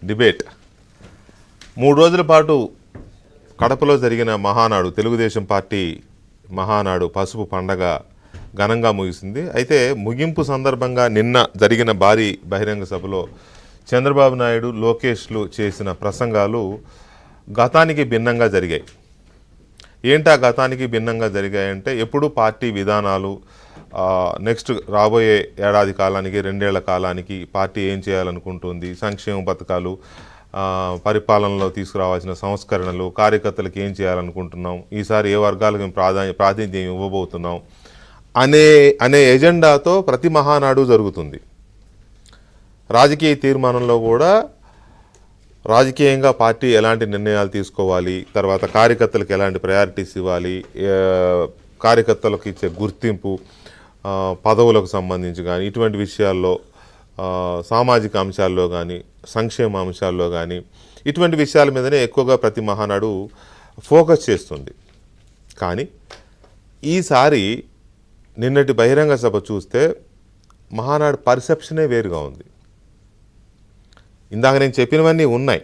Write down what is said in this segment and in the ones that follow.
Debate 3 రోజుల పాటు కడపలో జరిగిన మహానాడు తెలుగుదేశం పార్టీ మహానాడు పసుపు పండగ ఘనంగా ముగిసింది. అయితే ముగింపు సందర్భంగా నిన్న జరిగిన భారీ బహిరంగ సభలో చంద్రబాబు నాయుడు, లోకేష్లు చేసిన ప్రసంగాలు గతానికి భిన్నంగా జరిగాయి. ఏంటా గతానికి భిన్నంగా జరిగాయంటే, ఎప్పుడు పార్టీ విధానాలు నెక్స్ట్ రాబోయే ఏడాది కాలానికి 2 ఏళ్ల కాలానికి పార్టీ ఏం చేయాలనుకుంటుంది, సంక్షేమ పథకాలు, పరిపాలనలో తీసుకురావాల్సిన సంస్కరణలు, కార్యకర్తలకు ఏం చేయాలనుకుంటున్నాం, ఈసారి ఏ వర్గాలకు మేము ప్రాతినిధ్యం ఇవ్వబోతున్నాం అనే ఎజెండాతో ప్రతి మహానాడు జరుగుతుంది. రాజకీయ తీర్మానంలో కూడా రాజకీయంగా పార్టీ ఎలాంటి నిర్ణయాలు తీసుకోవాలి, తర్వాత కార్యకర్తలకు ఎలాంటి ప్రయారిటీస్ ఇవ్వాలి, కార్యకర్తలకు ఇచ్చే గుర్తింపు, పదవులకు సంబంధించి కానీ ఇటువంటి విషయాల్లో, సామాజిక అంశాల్లో కానీ సంక్షేమ అంశాల్లో కానీ ఇటువంటి విషయాల మీదనే ఎక్కువగా ప్రతి మహానాడు ఫోకస్ చేస్తుంది. కానీ ఈసారి నిన్నటి బహిరంగ సభ చూస్తే మహానాడు పర్సెప్షనే వేరుగా ఉంది. ఇందాక నేను చెప్పినవన్నీ ఉన్నాయి,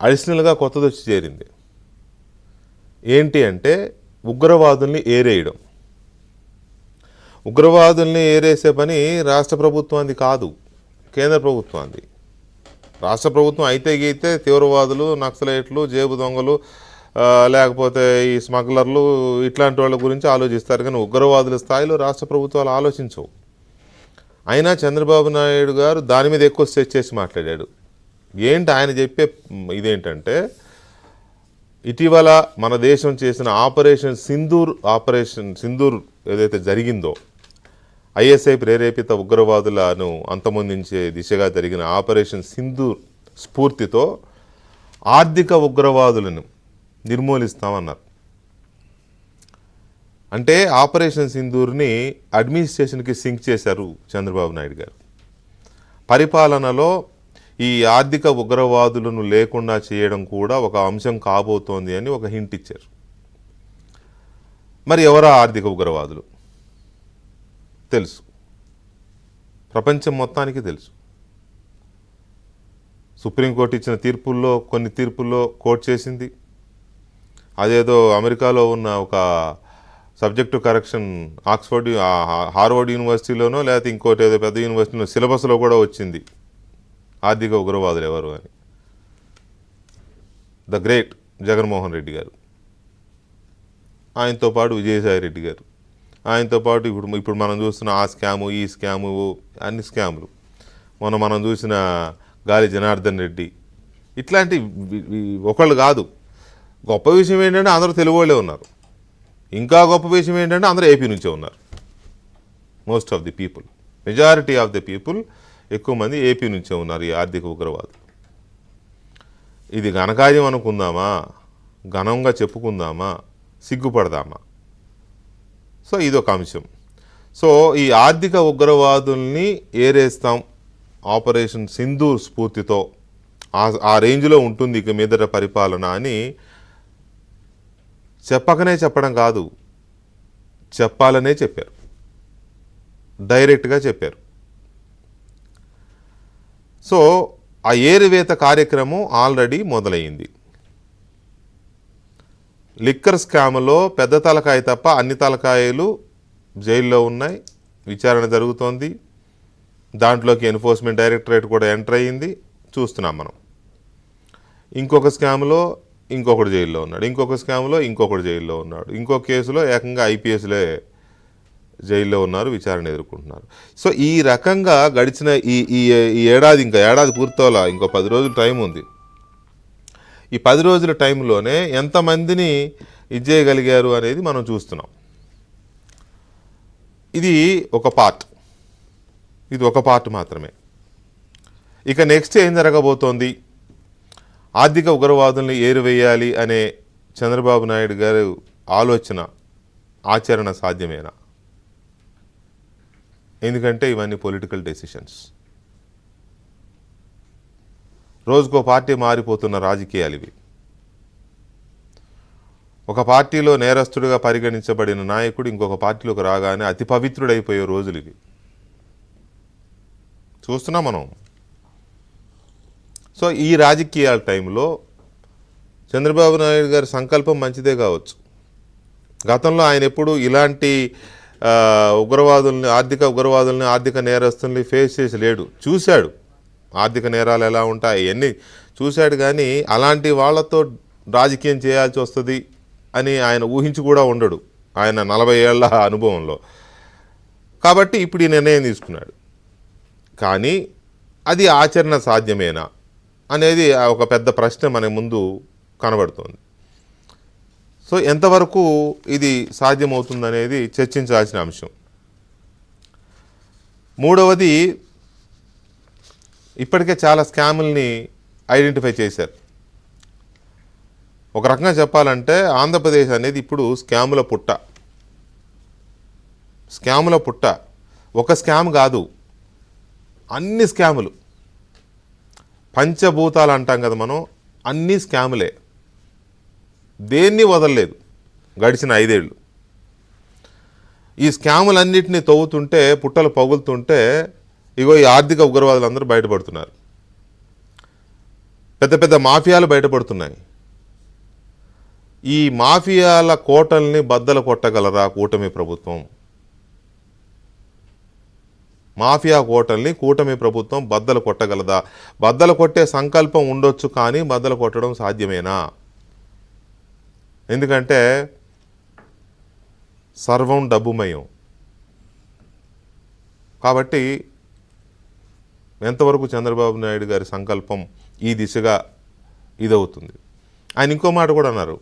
అడిషనల్గా కొత్తది వచ్చి చేరింది. ఏంటి అంటే ఉగ్రవాదుల్ని ఏరేయడం. ఉగ్రవాదుల్ని ఏరేసే పని రాష్ట్ర ప్రభుత్వాన్ని కాదు, కేంద్ర ప్రభుత్వాన్ని. రాష్ట్ర ప్రభుత్వం అయితే గీతే తీవ్రవాదులు, నక్సలైట్లు, జేబు దొంగలు, లేకపోతే ఈ స్మగ్లర్లు ఇట్లాంటి వాళ్ళ గురించి ఆలోచిస్తారు. కానీ ఉగ్రవాదుల స్థాయిలో రాష్ట్ర ప్రభుత్వాలు ఆలోచించవు. అయినా చంద్రబాబు నాయుడు గారు దాని మీద ఎక్కువ స్ట్రెచ్ చేసి మాట్లాడాడు. ఏంటి ఆయన చెప్పే ఇదేంటంటే, ఇటీవల మన దేశం చేసిన ఆపరేషన్ సింధూర్ ఏదైతే జరిగిందో, ఐఎస్ఐ ప్రేరేపిత ఉగ్రవాదులను అంతమొందించే దిశగా జరిగిన ఆపరేషన్ సింధూర్ స్ఫూర్తితో ఆర్థిక ఉగ్రవాదులను నిర్మూలిస్తామన్నారు. అంటే ఆపరేషన్ సింధూర్ని అడ్మినిస్ట్రేషన్కి సింక్ చేశారు చంద్రబాబు నాయుడు గారు. పరిపాలనలో ఈ ఆర్థిక ఉగ్రవాదులను లేకుండా చేయడం కూడా ఒక అంశం కాబోతోంది అని ఒక హింట్ ఇచ్చారు. మరి ఎవరా ఆర్థిక ఉగ్రవాదులు? తెలుసు, ప్రపంచం మొత్తానికి తెలుసు. సుప్రీంకోర్టు ఇచ్చిన తీర్పుల్లో కొన్ని తీర్పుల్లో కోర్టు చేసింది. అదేదో అమెరికాలో ఉన్న ఒక సబ్జెక్టు కరెక్షన్ హార్వర్డ్ యూనివర్సిటీలోనో లేకపోతే ఇంకోటి ఏదో పెద్ద యూనివర్సిటీలో సిలబస్లో కూడా వచ్చింది ఆర్థిక ఉగ్రవాదులు ఎవరు అని. ద గ్రేట్ జగన్మోహన్ రెడ్డి గారు, ఆయనతో పాటు విజయసాయి రెడ్డి గారు, ఆయనతో పాటు ఇప్పుడు మనం చూస్తున్న ఆ స్కాము, ఈ స్కాము, అన్ని స్కాములు, మనం చూసిన గాలి జనార్దన్ రెడ్డి, ఇట్లాంటి ఒకళ్ళు కాదు. గొప్ప విషయం ఏంటంటే అందరూ తెలుగు వాళ్ళే ఉన్నారు. ఇంకా గొప్ప విషయం ఏంటంటే అందరూ ఏపీ నుంచే ఉన్నారు. Most of the people, majority of the people, ఎక్కువ మంది ఏపీ నుంచే ఉన్నారు ఈ ఆర్థిక ఉగ్రవాదులు. ఇది ఘనకార్యం అనుకుందామా, ఘనంగా చెప్పుకుందామా, సిగ్గుపడదామా? సో ఇదొక అంశం. సో ఈ ఆర్థిక ఉగ్రవాదుల్ని ఏరేస్తాం ఆపరేషన్ సింధూర్ స్ఫూర్తితో, ఆ రేంజ్లో ఉంటుంది ఇక మీదట పరిపాలన అని చెప్పకనే చెప్పడం కాదు, చెప్పాలనే చెప్పారు, డైరెక్ట్గా చెప్పారు. సో ఆ ఏరువేత కార్యక్రమం ఆల్రెడీ మొదలైంది. లిక్కర్ స్కామ్లో పెద్ద తలకాయ తప్ప అన్ని తలకాయలు జైల్లో ఉన్నాయి, విచారణ జరుగుతోంది. దాంట్లోకి ఎన్ఫోర్స్మెంట్ డైరెక్టరేట్ కూడా ఎంటర్ అయ్యింది, చూస్తున్నాం మనం. ఇంకొక స్కామ్లో ఇంకొకటి జైల్లో ఉన్నాడు, ఇంకొక స్కామ్లో ఇంకొకటి జైల్లో ఉన్నాడు, ఇంకొక కేసులో ఏకంగా ఐపీఎస్లే జైల్లో ఉన్నారు, విచారణ ఎదుర్కొంటున్నారు. సో ఈ రకంగా గడిచిన ఈ ఏడాది, ఇంకా ఏడాది పూర్తవలా, ఇంకో 10 రోజులు టైం ఉంది. ఈ 10 రోజుల టైంలోనే ఎంతమందిని ఇది చేయగలిగారు అనేది మనం చూస్తున్నాం. ఇది ఒక పార్ట్ మాత్రమే. ఇక నెక్స్ట్ ఏం జరగబోతోంది? ఆర్థిక ఉగ్రవాదుల్ని ఏరువేయాలి అనే చంద్రబాబు నాయుడు గారు ఆలోచన ఆచరణ సాధ్యమేనా? ఎందుకంటే ఇవన్నీ పొలిటికల్ డెసిషన్స్. రోజుకో పార్టీ మారిపోతున్న రాజకీయాలు ఇవి. ఒక పార్టీలో నేరస్తుడిగా పరిగణించబడిన నాయకుడు ఇంకొక పార్టీలోకి రాగానే అతి పవిత్రుడైపోయే రోజులు ఇవి. చూస్తున్నాం మనం. సో ఈ రాజకీయాల టైంలో చంద్రబాబు నాయుడు గారి సంకల్పం మంచిదే కావచ్చు. గతంలో ఆయన ఎప్పుడు ఇలాంటి ఆర్థిక ఉగ్రవాదుల్ని ఆర్థిక నేరస్తుల్ని ఫేస్ చేసి లేడు. చూశాడు ఆర్థిక నేరాలు ఎలా ఉంటాయి ఇవన్నీ చూశాడు, కానీ అలాంటి వాళ్ళతో రాజకీయం చేయాల్సి వస్తుంది అని ఆయన ఊహించి కూడా ఉండడు ఆయన 40 ఏళ్ల అనుభవంలో. కాబట్టి ఇప్పుడు ఈ నిర్ణయం తీసుకున్నాడు. కానీ అది ఆచరణ సాధ్యమేనా అనేది ఒక పెద్ద ప్రశ్న మన ముందు కనబడుతోంది. సో ఎంతవరకు ఇది సాధ్యమవుతుందనేది చర్చించాల్సిన అంశం. మూడవది, ఇప్పటికే చాలా స్కాముల్ని ఐడెంటిఫై చేశారు. ఒక రకంగా చెప్పాలంటే ఆంధ్రప్రదేశ్ అనేది ఇప్పుడు స్కాముల పుట్ట. ఒక స్కామ్ కాదు, అన్ని స్కాములు, పంచభూతాలు అంటాం కదా మనం, అన్ని స్కాములే, దేన్ని వదలలేదు గడిచిన 5 ఏళ్ళు. ఈ స్కాములన్నింటినీ తవ్వుతుంటే పుట్టలు పగులుతుంటే ఇగో ఈ ఆర్థిక ఉగ్రవాదులు అందరూ బయటపడుతున్నారు. పెద్ద పెద్ద మాఫియాలు బయటపడుతున్నాయి. ఈ మాఫియాల కోటల్ని బద్దలు కొట్టగలరా కూటమి ప్రభుత్వం? మాఫియా కోటల్ని కూటమి ప్రభుత్వం బద్దలు కొట్టగలదా? బద్దలు కొట్టే సంకల్పం ఉండొచ్చు, కానీ బద్దలు కొట్టడం సాధ్యమేనా? ఎందుకంటే సర్వం డబ్బుమయం. కాబట్టి ఎంతవరకు చంద్రబాబు నాయుడు గారి సంకల్పం ఈ దిశగా ఇదవుతుంది. ఆయన ఇంకో మాట కూడా అన్నారు,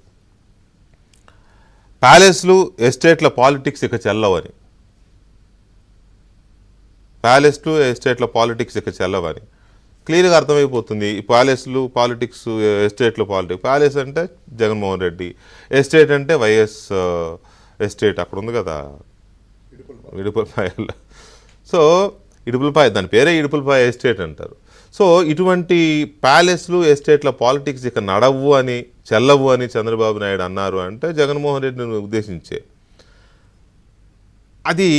ప్యాలెస్లు ఎస్టేట్ల పాలిటిక్స్ ఇక చెల్లవని. క్లియర్గా అర్థమైపోతుంది. ఈ ప్యాలెస్లు పాలిటిక్స్, ఎస్టేట్లు పాలిటిక్స్. ప్యాలెస్ అంటే జగన్మోహన్ రెడ్డి, ఎస్టేట్ అంటే వైఎస్ ఎస్టేట్ అక్కడ ఉంది కదా ఇడుపులపాయలో. సో ఇడుపులపాయ, దాని పేరే ఇడుపులపాయ ఎస్టేట్ అంటారు. సో ఇటువంటి ప్యాలెస్లు ఎస్టేట్ల పాలిటిక్స్ ఇక చెల్లవు అని చంద్రబాబు నాయుడు అన్నారు అంటే జగన్మోహన్ రెడ్డిని ఉద్దేశించే. అది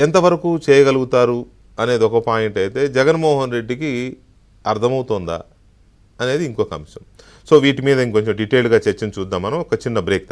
ఎంతవరకు చేయగలుగుతారు అనేది ఒక పాయింట్ అయితే, జగన్మోహన్ రెడ్డికి అర్థమవుతోందా అనేది ఇంకొక అంశం. సో వీటి మీద ఇంకొంచెం డీటెయిల్గా చర్చను చూద్దాం మనం ఒక చిన్న బ్రేక్ తర్వాత.